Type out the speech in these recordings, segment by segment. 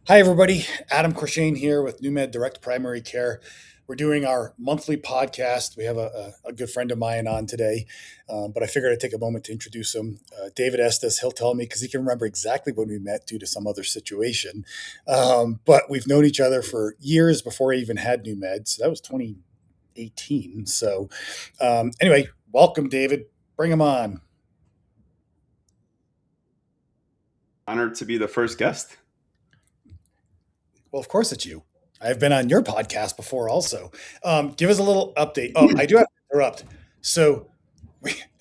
Hi, everybody. Adam Courchaine here with NuMed Direct Primary Care. We're doing our monthly podcast. We have a good friend of mine on today, but I figured I'd take a moment to introduce him. David Estis, he'll tell me because he can remember exactly when we met due to some other situation. But we've known each other for years before I even had NuMed. So that was 2018. So anyway, welcome, David. Bring him on. Honored to be the first guest. Well, of course it's you. I've been on your podcast before also. Give us a little update. Oh, I do have to interrupt. So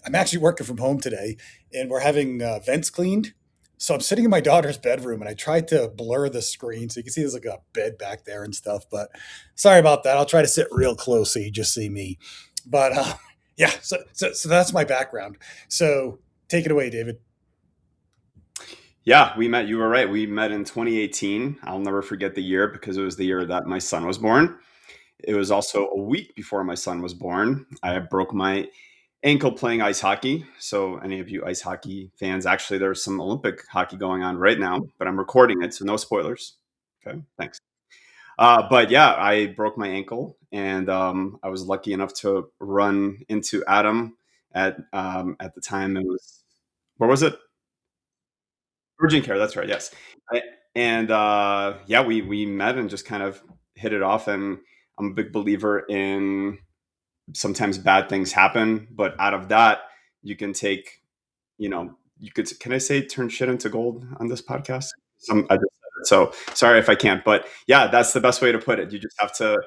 I'm actually working from home today and we're having vents cleaned. So I'm sitting in my daughter's bedroom and I tried to blur the screen so you can see there's like a bed back there and stuff. But sorry about that. I'll try to sit real close so you just see me. But yeah, so that's my background. So take it away, David. Yeah, we met. You were right. We met in 2018. I'll never forget the year because it was the year that my son was born. It was also a week before my son was born. I broke my ankle playing ice hockey. So, any of you ice hockey fans, actually, there's some Olympic hockey going on right now, but I'm recording it, so no spoilers. Okay, thanks. But yeah, I broke my ankle, and I was lucky enough to run into Adam at the time. It was where was it? Urgent care, that's right, yes. I and, yeah, we met and just kind of hit it off, and I'm a big believer in sometimes bad things happen, but out of that, you can take, you could can I say turn shit into gold on this podcast? I just said it, so sorry if I can't, but yeah, that's the best way to put it. You just have to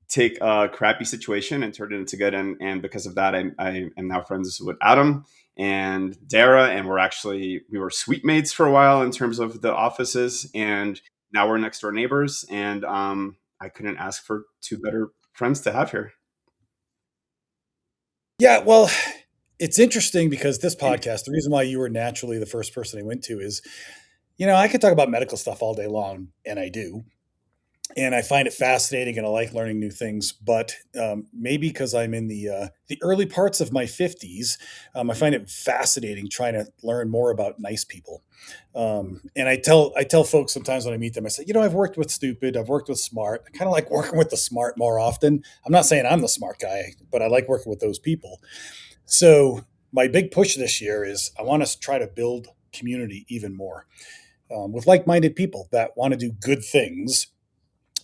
take a crappy situation and turn it into good. And because of that, I am now friends with Adam and Dara, and we were suite mates for a while in terms of the offices, and now we're next door neighbors. And I couldn't ask for two better friends to have here. Yeah, well, it's interesting because this podcast, the reason why you were naturally the first person I went to is, I could talk about medical stuff all day long, and I do. And I find it fascinating, and I like learning new things. But maybe because I'm in the early parts of my 50s, I find it fascinating trying to learn more about nice people. And I tell folks sometimes when I meet them, I say, I've worked with stupid, I've worked with smart. I kind of like working with the smart more often. I'm not saying I'm the smart guy, but I like working with those people. So my big push this year is I want to try to build community even more with like-minded people that want to do good things.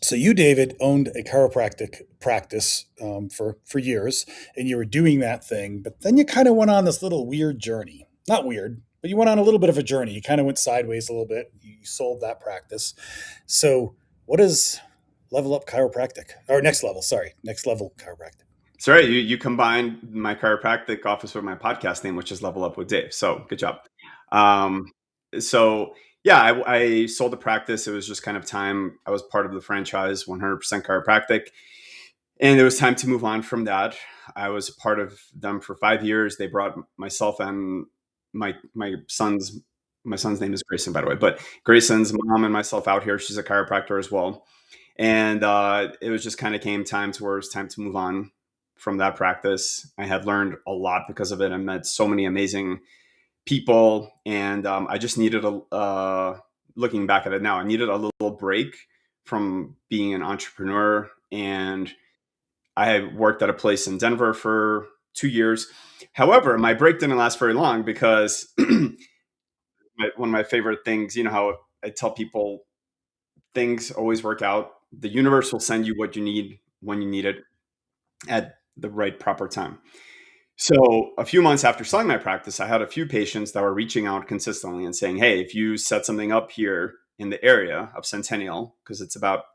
So you, David, owned a chiropractic practice for years, and you were doing that thing. But then you kind of went on this little weird journey. Not weird, but you went on a little bit of a journey. You kind of went sideways a little bit. You sold that practice. So what is Level Up Chiropractic or Next Level? Sorry, Next Level Chiropractic. Sorry, you combined my chiropractic office with my podcast name, which is Level Up with Dave. So good job. Um, so yeah, I sold the practice. It was just kind of time. I was part of the franchise, 100% chiropractic, and it was time to move on from that. I was part of them for 5 years. They brought myself and my son's my son's name is Grayson, by the way, but Grayson's mom and myself out here. She's a chiropractor as well, and it was just kind of came time to where it was time to move on from that practice. I had learned a lot because of it. I met so many amazing people, and I just needed looking back at it now, I needed a little break from being an entrepreneur. And I had worked at a place in Denver for 2 years. However, my break didn't last very long because one of my favorite things, you know how I tell people things always work out. The universe will send you what you need when you need it at the right proper time. So a few months after selling my practice, I had a few patients that were reaching out consistently and saying, "Hey, if you set something up here in the area of Centennial, because it's about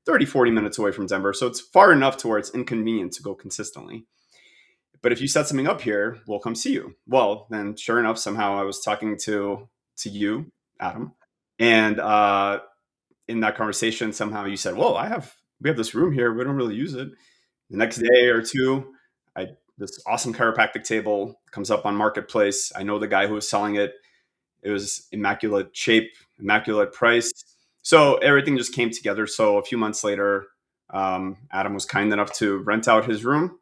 30, 40 minutes away from Denver, so it's far enough to where it's inconvenient to go consistently. But if you set something up here, we'll come see you." Well, then sure enough, somehow I was talking to you, Adam, and in that conversation, somehow you said, "Well, we have this room here. We don't really use it." The next day or two, I this awesome chiropractic table comes up on Marketplace. I know the guy who was selling it. It was immaculate shape, immaculate price. So everything just came together. So a few months later, Adam was kind enough to rent out his room,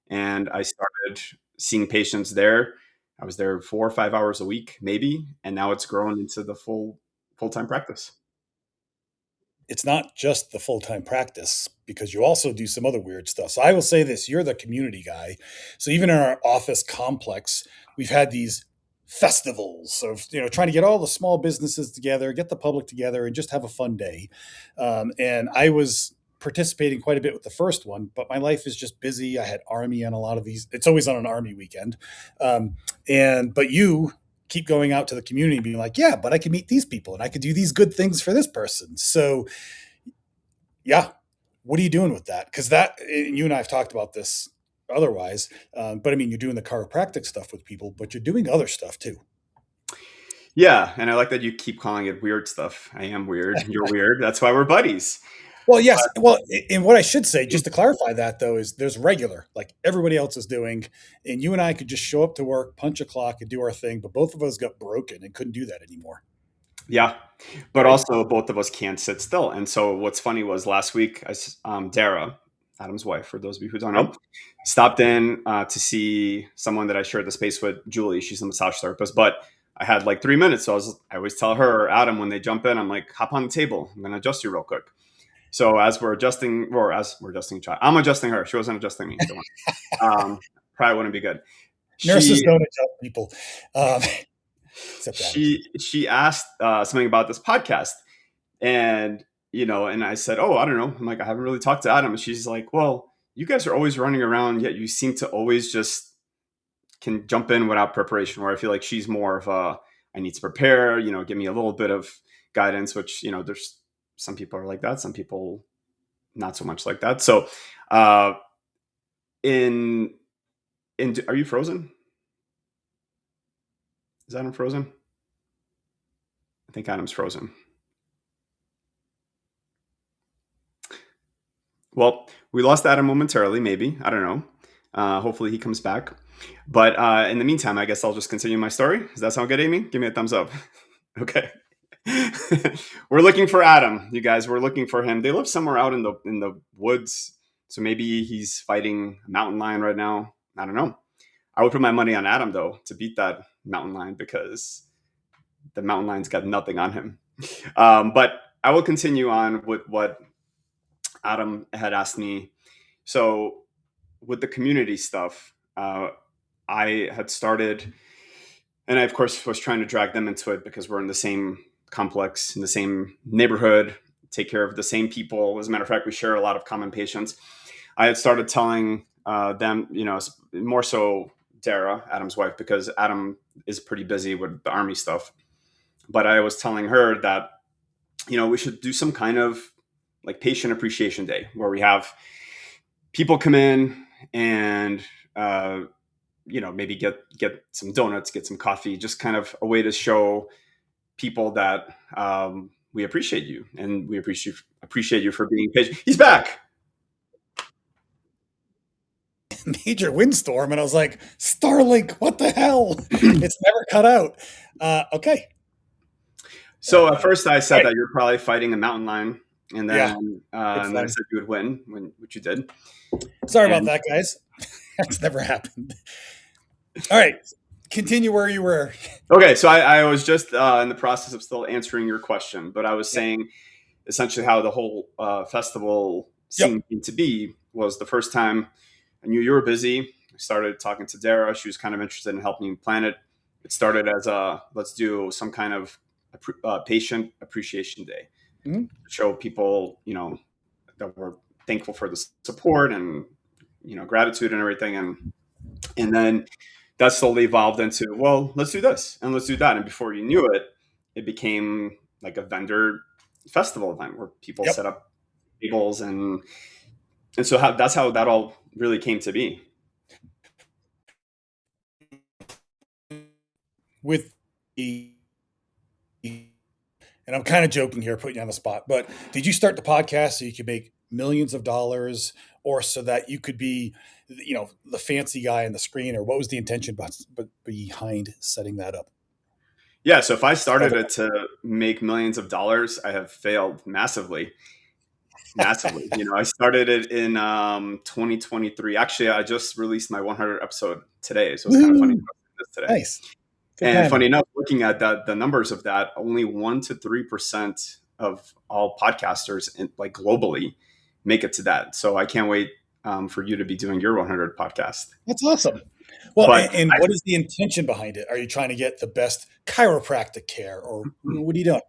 and I started seeing patients there. I was there 4 or 5 hours a week, maybe, and now it's grown into the full time practice. it's not just the full-time practice, because you also do some other weird stuff. So I will say this, you're the community guy. So even in our office complex, we've had these festivals of, trying to get all the small businesses together, get the public together, and just have a fun day. And I was participating quite a bit with the first one, but my life is just busy. I had Army on a lot of these. It's always on an Army weekend. But you keep going out to the community and being like, yeah, but I can meet these people and I could do these good things for this person. So yeah, what are you doing with that? Because you and I have talked about this otherwise, but I mean, you're doing the chiropractic stuff with people, but you're doing other stuff too. Yeah, and I like that you keep calling it weird stuff. I am weird. You're weird. That's why we're buddies. Well, yes. Well, and what I should say, just to clarify that though, is there's regular, like everybody else is doing, and you and I could just show up to work, punch a clock, and do our thing. But both of us got broken and couldn't do that anymore. Yeah, but Right? also both of us can't sit still. And so what's funny was last week, Dara, Adam's wife, for those of you who don't Right? know, stopped in to see someone that I shared the space with, Julie. She's a massage therapist, but I had like 3 minutes. So I always tell her or Adam when they jump in, I'm like, hop on the table. I'm going to adjust you real quick. So as we're adjusting each other, I'm adjusting her. She wasn't adjusting me. Don't worry. Probably wouldn't be good. Nurses don't adjust people. Except She asked something about this podcast, and and I said, oh, I don't know. I'm like, I haven't really talked to Adam. And she's like, well, you guys are always running around, yet you seem to always just can jump in without preparation. Where I feel like she's more of I need to prepare, give me a little bit of guidance, which, there's some people are like that, some people not so much like that. So in are you frozen? Is Adam frozen? I think Adam's frozen. Well, we lost Adam momentarily, maybe. I don't know. Hopefully he comes back. But in the meantime, I guess I'll just continue my story. Does that sound good, Amy? Give me a thumbs up. Okay. We're looking for Adam, you guys. We're looking for him. They live somewhere out in the woods. So maybe he's fighting a mountain lion right now. I don't know. I would put my money on Adam, though, to beat that mountain lion, because the mountain lion's got nothing on him. But I will continue on with what Adam had asked me. So with the community stuff, I had started, and I, of course, was trying to drag them into it because we're in the same complex, in the same neighborhood, take care of the same people. As a matter of fact, we share a lot of common patients. I had started telling them, more so Dara, Adam's wife, because Adam is pretty busy with the Army stuff. But I was telling her that, we should do some kind of like patient appreciation day where we have people come in and, maybe get some donuts, get some coffee, just kind of a way to show people that we appreciate you and we appreciate you for being patient. He's back. major windstorm, and I was like, Starlink, what the hell? It's never cut out. Okay. So at first I said that you're probably fighting a mountain lion, and then Yeah, I said you would win, which you did. Sorry about that, guys. That's never happened. All right, continue where you were. Okay, so I was just in the process of still answering your question, but I was saying essentially how the whole festival seemed to be was the first time I knew you were busy. I started talking to Dara. She was kind of interested in helping me plan it. It started as let's do some kind of patient appreciation day. Mm-hmm. Show people, that we're thankful for the support and, gratitude and everything. And then that slowly evolved into, well, let's do this and let's do that. And before you knew it, it became like a vendor festival event where people set up tables. And so that's how that all really came to be. With the, and I'm kind of joking here, putting you on the spot, but did you start the podcast so you could make millions of dollars, or so that you could be, the fancy guy on the screen, or what was the intention behind setting that up? Yeah. So if I started it to make millions of dollars, I have failed massively. I started it in 2023. Actually, I just released my 100th episode today. So it's kind of funny today. Nice. And funny enough, looking at the numbers of that, only 1 to 3% of all podcasters like globally make it to that. So I can't wait for you to be doing your 100 podcast. That's awesome. Well, But and what is the intention behind it? Are you trying to get the best chiropractic care, or what are you doing?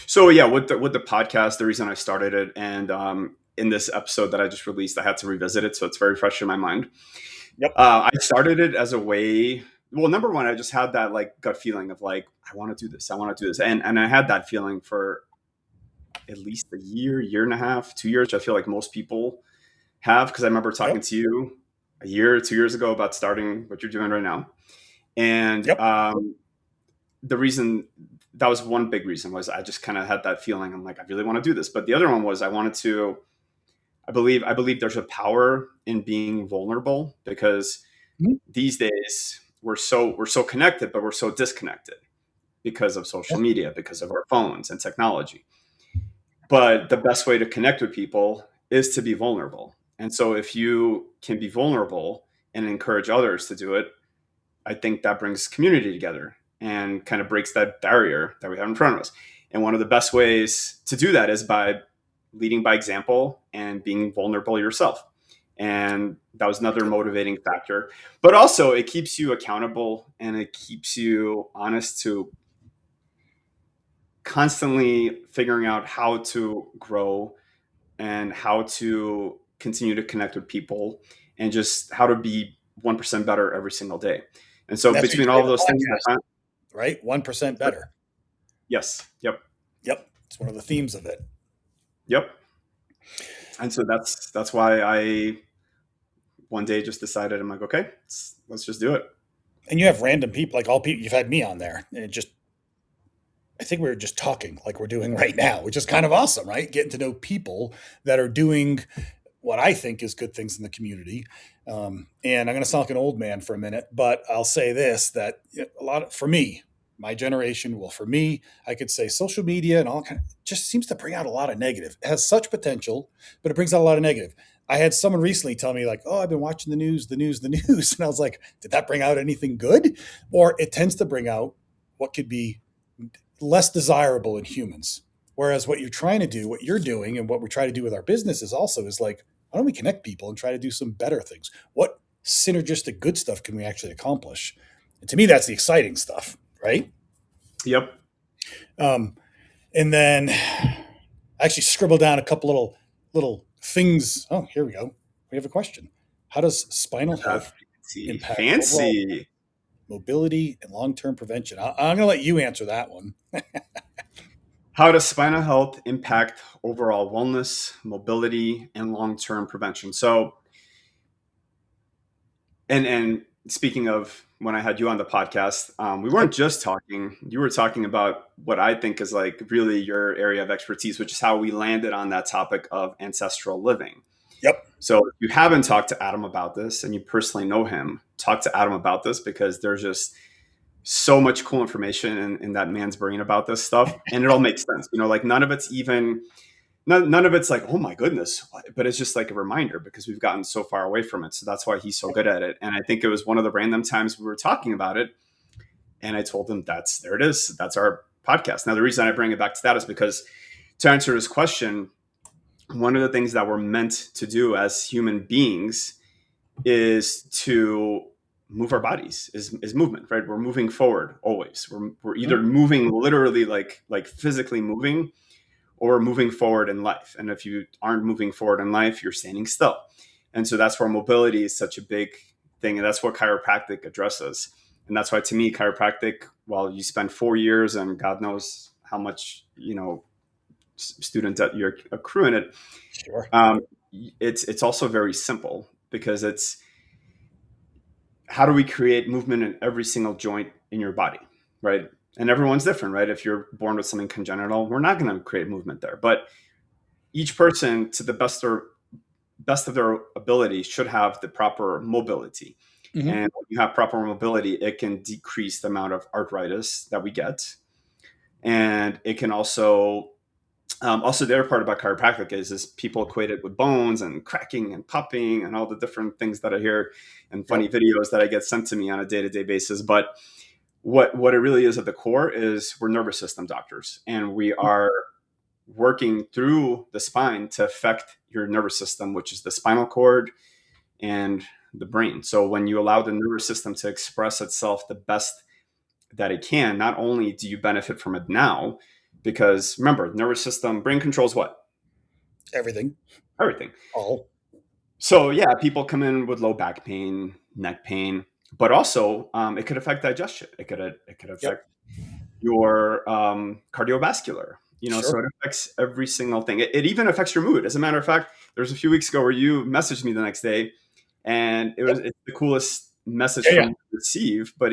So yeah, with the podcast, the reason I started it, and in this episode that I just released, I had to revisit it, so it's very fresh in my mind. Yep. I started it as a way. Well, number one, I just had that like gut feeling of like, I want to do this, and I had that feeling for at least a year and a half, 2 years. I feel like most people have, because I remember talking to you a year or 2 years ago about starting what you're doing right now, and the reason, that was one big reason, was I just kind of had that feeling. I'm like, I really want to do this. But the other one was I believe there's a power in being vulnerable, because these days we're so connected, but we're so disconnected because of social media, because of our phones and technology. But the best way to connect with people is to be vulnerable. And so if you can be vulnerable and encourage others to do it, I think that brings community together and kind of breaks that barrier that we have in front of us. And one of the best ways to do that is by leading by example and being vulnerable yourself. And that was another motivating factor. But also it keeps you accountable, and it keeps you honest to constantly figuring out how to grow and how to continue to connect with people, and just how to be 1% better every single day. And so between all of those things, right? 1% better. Yes. Yep. It's one of the themes of it. Yep. And so that's why I one day just decided, I'm like, okay, let's just do it. And you have random people, like all people, you've had me on there, and I think we were just talking like we're doing right now, which is kind of awesome, right? Getting to know people that are doing what I think is good things in the community. And I'm going to sound like an old man for a minute, but I'll say this, that for me, my generation, well, for me, I could say social media and all kind of just seems to bring out a lot of negative. It has such potential, but it brings out a lot of negative. I had someone recently tell me like, oh, I've been watching the news. And I was like, did that bring out anything good? Or it tends to bring out what could be less desirable in humans. Whereas what you're trying to do, what you're doing, and what we try to do with our business is like, why don't we connect people and try to do some better things? What synergistic good stuff can we actually accomplish? And to me, that's the exciting stuff, right? Yep. And then I actually scribbled down a couple little things. Oh, here we go. We have a question. How does spinal health impact overall mobility and long-term prevention? I'm going to let you answer that one. How does spinal health impact overall wellness, mobility, and long-term prevention? So, and speaking of when I had you on the podcast, we weren't just talking, you were talking about what I think is like really your area of expertise, which is how we landed on that topic of ancestral living. Yep. So if you haven't talked to Adam about this and you personally know him, talk to Adam about this, because there's just so much cool information in that man's brain about this stuff. And it all makes sense. Like none of it's like, oh my goodness, but it's just like a reminder, because we've gotten so far away from it. So that's why he's so good at it. And I think it was one of the random times we were talking about it, and I told him there it is. That's our podcast. Now, the reason I bring it back to that is because, to answer his question, one of the things that we're meant to do as human beings is to move our bodies, is movement, right? We're moving forward always. We're either moving literally like physically moving, or moving forward in life. And if you aren't moving forward in life, you're standing still. And so that's where mobility is such a big thing. And that's what chiropractic addresses. And that's why, to me, chiropractic, while you spend 4 years and God knows how much, student that you're accruing it, sure. It's also very simple, because it's, how do we create movement in every single joint in your body, right? And everyone's different, right? If you're born with something congenital, we're not going to create movement there. But each person, to the best of their ability, should have the proper mobility. Mm-hmm. And when you have proper mobility, it can decrease the amount of arthritis that we get. And it can also the other part about chiropractic is people equate it with bones and cracking and popping and all the different things that I hear and funny videos that I get sent to me on a day-to-day basis. But what it really is at the core is we're nervous system doctors, and we are working through the spine to affect your nervous system, which is the spinal cord and the brain. So when you allow the nervous system to express itself the best that it can, not only do you benefit from it now, because remember, nervous system, brain controls what? Everything. Everything. All. So yeah, people come in with low back pain, neck pain, but also it could affect digestion. It could Yep. affect your cardiovascular. So Sure. it affects every single thing. It even affects your mood. As a matter of fact, there was a few weeks ago where you messaged me the next day, and Yep. it's the coolest message Yeah. from Yeah. you to receive. But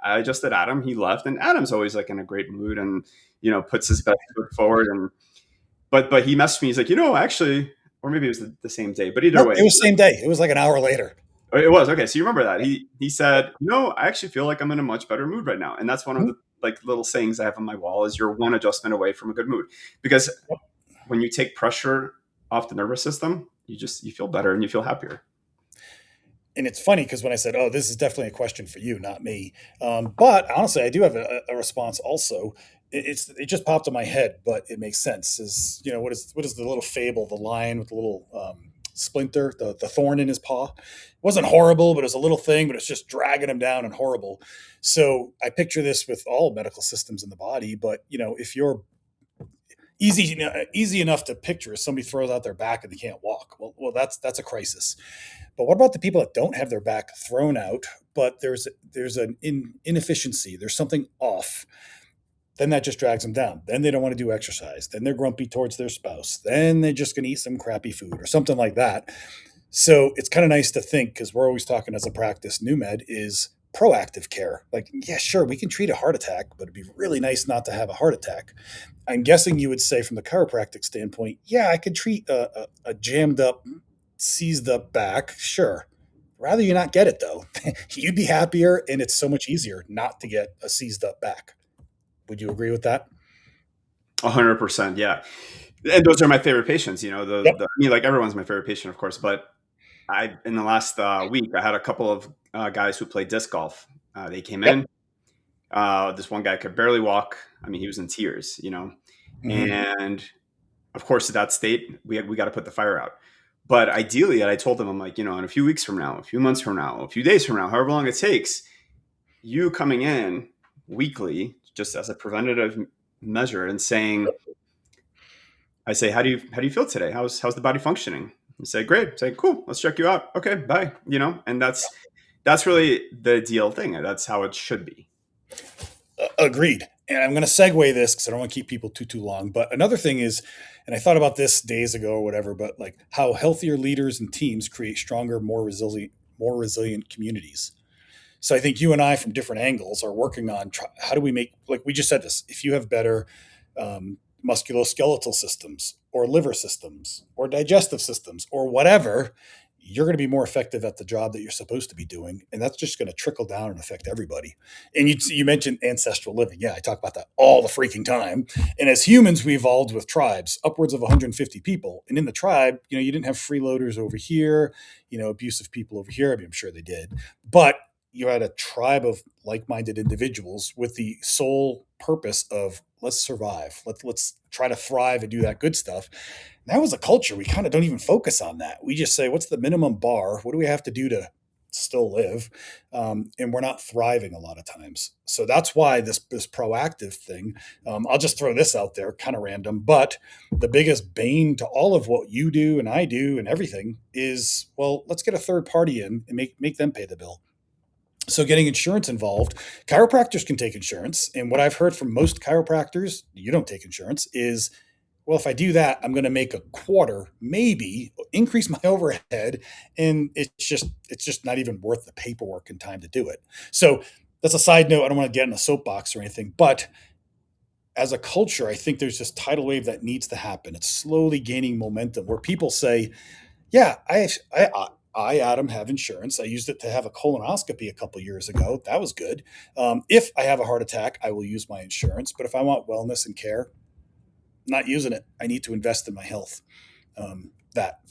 I just did Adam. He left, and Adam's always like in a great mood, and puts his best foot forward. And but he messaged me. He's like, actually, or maybe it was the same day. But either Nope. way, It was same day. It was like an hour later. it was okay. So you remember that he said, I actually feel like I'm in a much better mood right now, and that's one of Mhm. the like little sayings I have on my wall is you're one adjustment away from a good mood, because Yep. when you take pressure off the nervous system, you feel better and you feel happier. And it's funny because when I said, "Oh, this is definitely a question for you, not me," but honestly, I do have a response. Also, it just popped in my head, but it makes sense. Is what is the little fable, the lion with the little splinter, the thorn in his paw? It wasn't horrible, but it was a little thing, but it's just dragging him down and horrible. So I picture this with all medical systems in the body. But if you're easy enough to picture, is somebody throws out their back and they can't walk. Well, that's a crisis. But what about the people that don't have their back thrown out, but there's an inefficiency, there's something off? Then that just drags them down. Then they don't want to do exercise. Then they're grumpy towards their spouse. Then they're just going to eat some crappy food or something like that. So it's kind of nice to think, because we're always talking as a practice, NuMed is proactive care. Like, yeah, sure, we can treat a heart attack, but it'd be really nice not to have a heart attack. I'm guessing you would say, from the chiropractic standpoint, yeah, I could treat a jammed up, seized up back, sure. Rather you not get it though. You'd be happier, and it's so much easier not to get a seized up back. Would you agree with that? 100%, yeah. And those are my favorite patients. Yep. I mean, like everyone's my favorite patient, of course. But I in the last week, I had a couple of guys who play disc golf. They came Yep. in. This one guy could barely walk. I mean, he was in tears. Hmm. And of course, at that state, we got to put the fire out. But ideally, I told them, I'm like, in a few weeks from now, a few months from now, a few days from now, however long it takes, you coming in weekly, just as a preventative measure, and saying, I say, how do you feel today? How's the body functioning? You say, great. Say, cool. Let's check you out. Okay, bye. And that's really the ideal thing. That's how it should be. Agreed. And I'm going to segue this because I don't want to keep people too long. But another thing is, and I thought about this days ago or whatever, but like how healthier leaders and teams create stronger, more resilient communities. So I think you and I, from different angles, are working on how do we make, like we just said this, if you have better musculoskeletal systems or liver systems or digestive systems or whatever, you're going to be more effective at the job that you're supposed to be doing. And that's just going to trickle down and affect everybody. And you mentioned ancestral living. Yeah, I talk about that all the freaking time. And as humans, we evolved with tribes, upwards of 150 people. And in the tribe, you didn't have freeloaders over here, abusive people over here. I mean, I'm sure they did. But you had a tribe of like-minded individuals with the sole purpose of let's survive, let's try to thrive and do that good stuff. And that was a culture. We kind of don't even focus on that. We just say, what's the minimum bar? What do we have to do to still live? And we're not thriving a lot of times. So that's why this proactive thing. I'll just throw this out there, kind of random, but the biggest bane to all of what you do and I do and everything is, well, let's get a third party in and make them pay the bill. So getting insurance involved, chiropractors can take insurance. And what I've heard from most chiropractors, you don't take insurance, is, well, if I do that, I'm going to make a quarter, maybe increase my overhead. And it's just not even worth the paperwork and time to do it. So that's a side note. I don't want to get in a soapbox or anything, but as a culture, I think there's this tidal wave that needs to happen. It's slowly gaining momentum where people say, yeah, I Adam, have insurance. I used it to have a colonoscopy a couple years ago. That was good. If I have a heart attack, I will use my insurance. But if I want wellness and care, not using it. I need to invest in my health.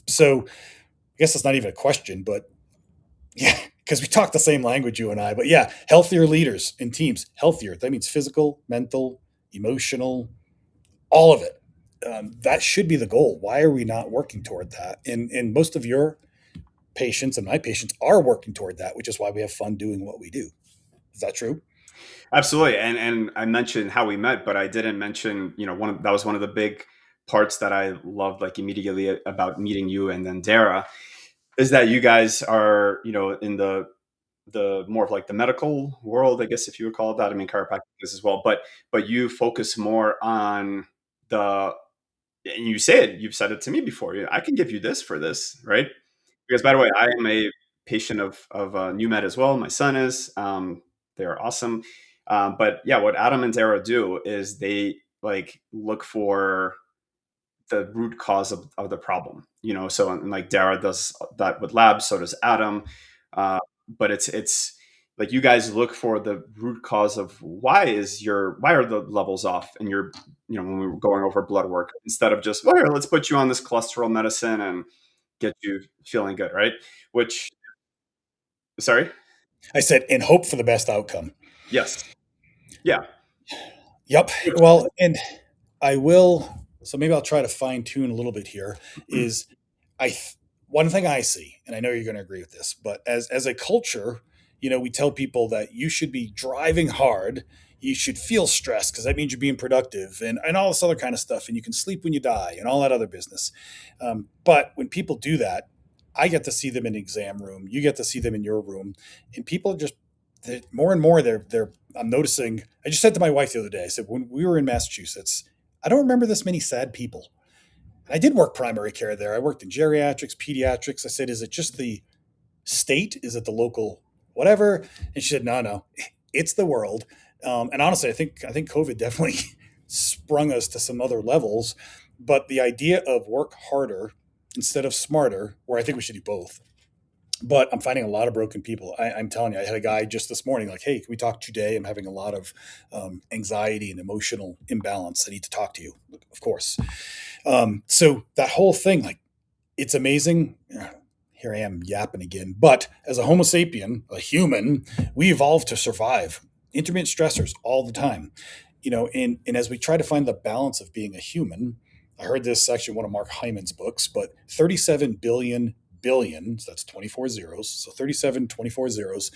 So I guess that's not even a question, but yeah, because we talk the same language, you and I. But yeah, healthier leaders and teams, healthier. That means physical, mental, emotional, all of it. that should be the goal. Why are we not working toward that? And most of your patients and my patients are working toward that, which is why we have fun doing what we do. Is that true? Absolutely. And I mentioned how we met, but I didn't mention, that was one of the big parts that I loved, like, immediately about meeting you and then Dara, is that you guys are, in the more of like the medical world, I guess, if you would call it that. I mean, chiropractic is as well, but you focus more on the, and you've said it to me before. I can give you this for this, right? Because, by the way, I am a patient of NuMed as well. My son is. They are awesome. But yeah, what Adam and Dara do is they like look for the root cause of the problem. So, and like Dara does that with labs, so does Adam. Uh, but it's like you guys look for the root cause of why are the levels off, and when we were going over blood work, instead of just, well, here, let's put you on this cholesterol medicine and get you feeling good, right? Which, sorry, I said, and hope for the best outcome. yes, yeah. Yep. Well, and I will. So maybe I'll try to fine tune a little bit here. Is I one thing I see, and I know you're going to agree with this, but as a culture, we tell people that you should be driving hard, you should feel stressed because that means you're being productive, and all this other kind of stuff, and you can sleep when you die, and all that other business. But when people do that, I get to see them in the exam room. You get to see them in your room, and people are just more and more. They're. I'm noticing. I just said to my wife the other day. I said when we were in Massachusetts, I don't remember this many sad people. I did work primary care there. I worked in geriatrics, pediatrics. I said, is it just the state? Is it the local whatever? And she said, no, no, it's the world. And honestly, I think COVID definitely sprung us to some other levels. But the idea of work harder instead of smarter, where I think we should do both. But I'm finding a lot of broken people. I'm telling you, I had a guy just this morning like, hey, can we talk today? I'm having a lot of anxiety and emotional imbalance. I need to talk to you. Of course. So that whole thing, like, it's amazing. Here I am yapping again. But as a Homo sapien, a human, we evolved to survive intermittent stressors all the time. And as we try to find the balance of being a human, I heard this actually in one of Mark Hyman's books, but 37 billion billions, that's 24 zeros. So 37, 24 zeros,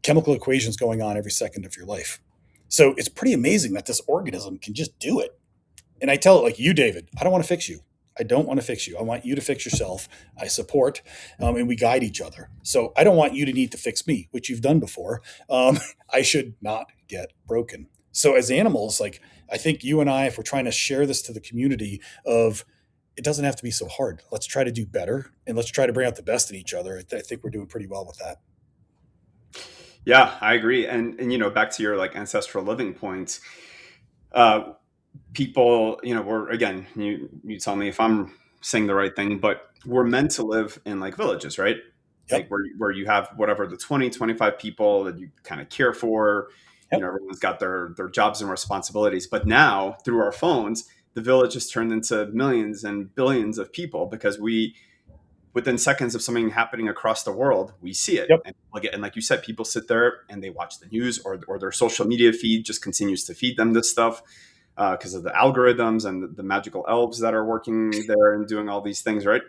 chemical equations going on every second of your life. So it's pretty amazing that this organism can just do it. And I tell it like you, David, I don't want to fix you. I don't want to fix you. I want you to fix yourself. I support, and we guide each other. So I don't want you to need to fix me, which you've done before. I should not get broken. So as animals, like I think you and I, if we're trying to share this to the community of it doesn't have to be so hard. Let's try to do better and let's try to bring out the best in each other. I think we're doing pretty well with that. Yeah, I agree. And back to your like ancestral living points, uh, people, we're, again, you tell me if I'm saying the right thing, but we're meant to live in like villages, right? Like Yep. where you have whatever, the 20, 25 people that you kind of care for. Yep. Everyone's got their jobs and responsibilities. But now through our phones, the village has turned into millions and billions of people because within seconds of something happening across the world, we see it. Yep. And like you said, people sit there and they watch the news, or their social media feed just continues to feed them this stuff because of the algorithms and the magical elves that are working there and doing all these things, right?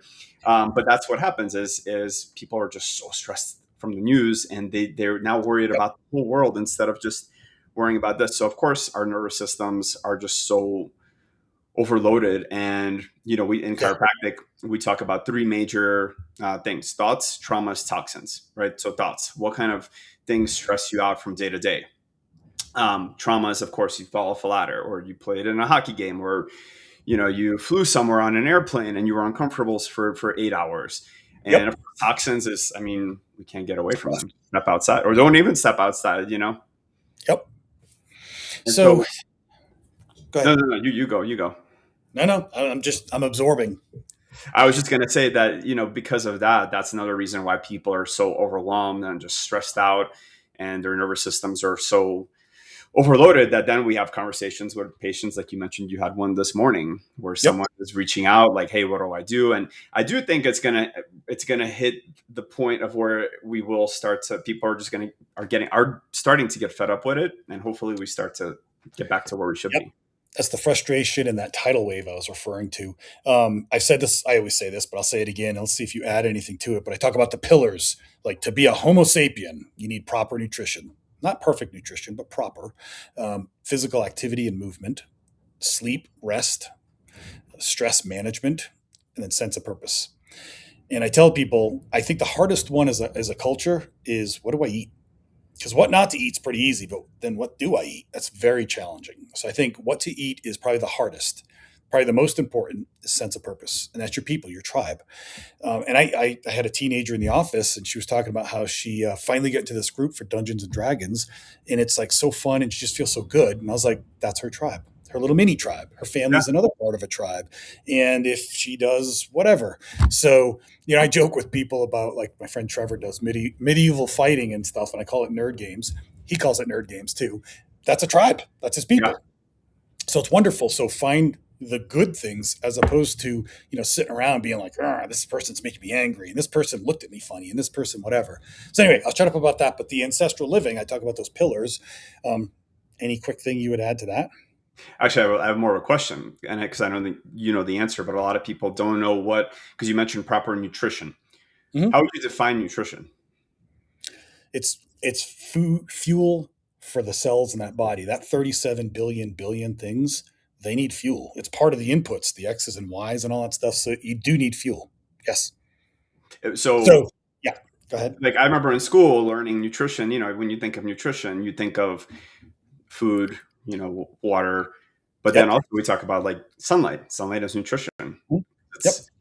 But that's what happens is people are just so stressed from the news, and they're now worried Yep. about the whole world instead of just worrying about this. So of course our nervous systems are just so overloaded. And we in Yeah. chiropractic we talk about three major things: thoughts, traumas, toxins, right? So thoughts, what kind of things stress you out from day to day? Traumas, of course, you fall off a ladder, or you played in a hockey game, or you flew somewhere on an airplane and you were uncomfortable for 8 hours. And Yep. of course, toxins is, I mean, we can't get away from them. Step outside, or don't even step outside. Yep. And So so, go no, ahead. no, no, you go, you go. No, no, I'm absorbing. I was just going to say that, because of that, that's another reason why people are so overwhelmed and just stressed out, and their nervous systems are so overloaded, that then we have conversations with patients. Like you mentioned, you had one this morning where Yep. someone is reaching out like, hey, what do I do? And I do think it's going to hit the point of where we will start to, people are just going to, are starting to get fed up with it. And hopefully we start to get back to where we should Yep. be. That's the frustration and that tidal wave I was referring to. I've said this, I always say this, but I'll say it again. Let's see if you add anything to it. But I talk about the pillars. Like to be a Homo sapien, you need proper nutrition. Not perfect nutrition, but proper. Physical activity and movement, sleep, rest, stress management, and then sense of purpose. And I tell people, I think the hardest one as a culture is what do I eat? Because what not to eat is pretty easy, but then what do I eat? That's very challenging. So I think what to eat is probably the hardest. Probably the most important is sense of purpose, and that's your people, your tribe. And I had a teenager in the office, and she was talking about how she finally got into this group for Dungeons and Dragons, and it's like so fun, and she just feels so good. And I was like, that's her tribe, her little mini tribe. Her Yeah. family's another part of a tribe, and if she does whatever, so I joke with people about like my friend Trevor does medieval fighting and stuff, and I call it nerd games. He calls it nerd games too. That's a tribe. That's his Yeah. people. So it's wonderful. So find the good things as opposed to sitting around being like, this person's making me angry, and this person looked at me funny, and this person whatever. So anyway, I'll shut up about that. But the ancestral living, I talk about those pillars. Any quick thing you would add to that? Actually, I have more of a question, and because I know that you know the answer, but a lot of people don't know what, because you mentioned proper nutrition. Mm-hmm. How would you define nutrition? It's food fuel for the cells in that body. That 37 billion things, they need fuel. It's part of the inputs, the X's and Y's and all that stuff. So you do need fuel. Yes. So, So yeah, go ahead. like, I remember in school learning nutrition. When you think of nutrition, you think of food, water, but then Yep. also we talk about like sunlight. Sunlight is nutrition. Yep. It's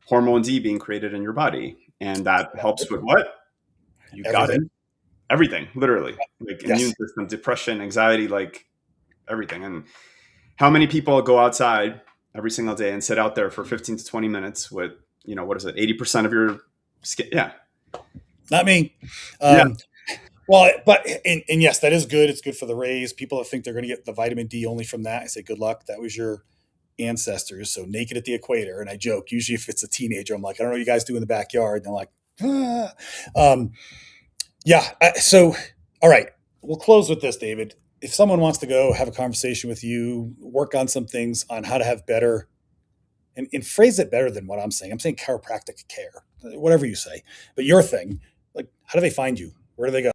hormone D being created in your body, and that helps with what? You got it. Everything. Everything, literally, like Yes. immune system, depression, anxiety, like everything. And how many people go outside every single day and sit out there for 15 to 20 minutes with, what is it, 80% of your skin? Yeah. Not me. Yeah. Well, but and yes, that is good. It's good for the rays. People that think they're going to get the vitamin D only from that, I say good luck. That was your ancestors, so naked at the equator. And I joke, usually if it's a teenager, I'm like, I don't know what you guys do in the backyard. And they're like, ah. Yeah. So, all right, we'll close with this, David. If someone wants to go have a conversation with you, work on some things on how to have better, and phrase it better than what I'm saying chiropractic care, whatever you say, but your thing, like, how do they find you? Where do they go?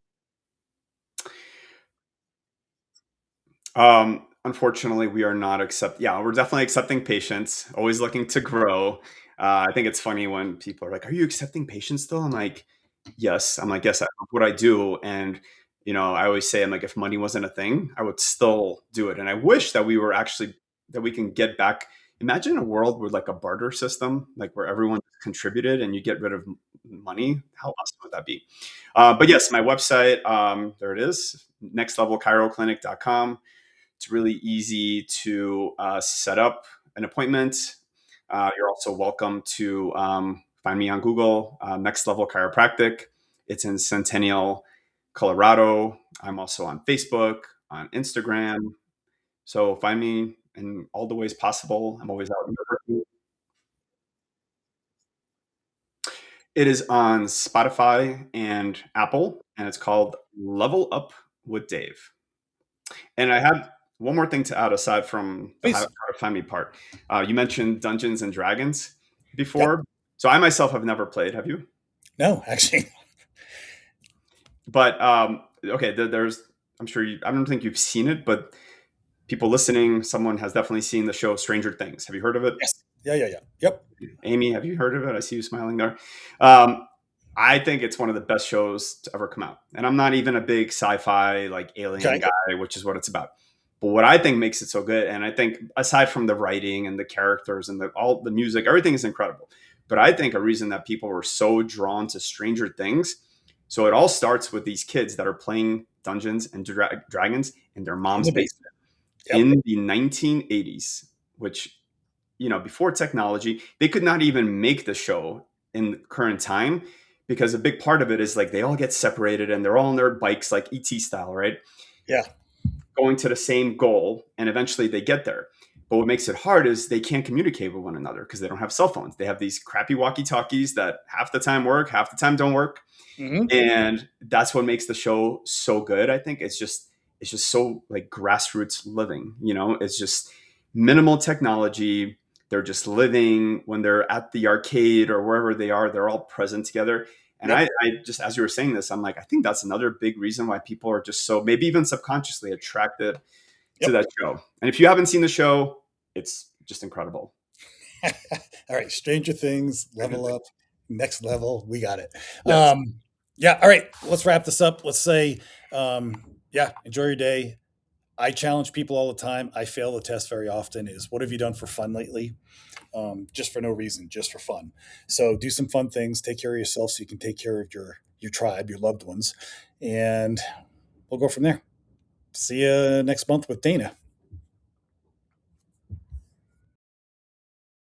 Unfortunately, we are not Yeah, we're definitely accepting patients. Always looking to grow. I think it's funny when people are like, "Are you accepting patients still?" I'm like, "Yes." I'm like, "Yes, I love what I do." And I always say, I'm like, if money wasn't a thing, I would still do it. And I wish that we can get back. Imagine a world with like a barter system, like where everyone contributed and you get rid of money. How awesome would that be? But yes, my website, there it is, nextlevelchiroclinic.com. It's really easy to set up an appointment. You're also welcome to find me on Google, Next Level Chiropractic. It's in Centennial, Colorado. I'm also on Facebook, on Instagram. So find me in all the ways possible. I'm always out networking. It is on Spotify and Apple, and it's called Level Up with Dave. And I had one more thing to add aside from the how Please. to find me part. You mentioned Dungeons and Dragons Yep. before. So I myself have never played. Have you? No, actually. But okay, there's. I'm sure you. I don't think you've seen it, but people listening, someone has definitely seen the show Stranger Things. Have you heard of it? Yes. Yeah. Yep. Amy, have you heard of it? I see you smiling there. Um, I think it's one of the best shows to ever come out. And I'm not even a big sci-fi like alien Okay. guy, which is what it's about. But what I think makes it so good, and I think aside from the writing and the characters and all the music, everything is incredible. But I think a reason that people were so drawn to Stranger Things, so it all starts with these kids that are playing Dungeons and Dragons in their In mom's the basement. basement Yep. in the 1980s, which before technology, they could not even make the show in the current time because a big part of it is like they all get separated and they're all on their bikes, like ET style, right? Yeah. Going to the same goal, and eventually they get there. But what makes it hard is they can't communicate with one another because they don't have cell phones. They have these crappy walkie talkies that half the time work, half the time don't work. Mm-hmm. And that's what makes the show so good. I think it's just so like grassroots living, it's just minimal technology. They're just living. When they're at the arcade or wherever they are, they're all present together. And Yep. I just, as you were saying this, I'm like, I think that's another big reason why people are just so, maybe even subconsciously, attracted to Yep. that show. And if you haven't seen the show, it's just incredible. All right. Stranger Things, level up, next level. We got it. Yes. Yeah. All right. Let's wrap this up. Let's say, yeah, enjoy your day. I challenge people all the time. I fail the test very often is what have you done for fun lately? Just for no reason, just for fun. So do some fun things, take care of yourself so you can take care of your tribe, your loved ones, and we'll go from there. See you next month with Dana.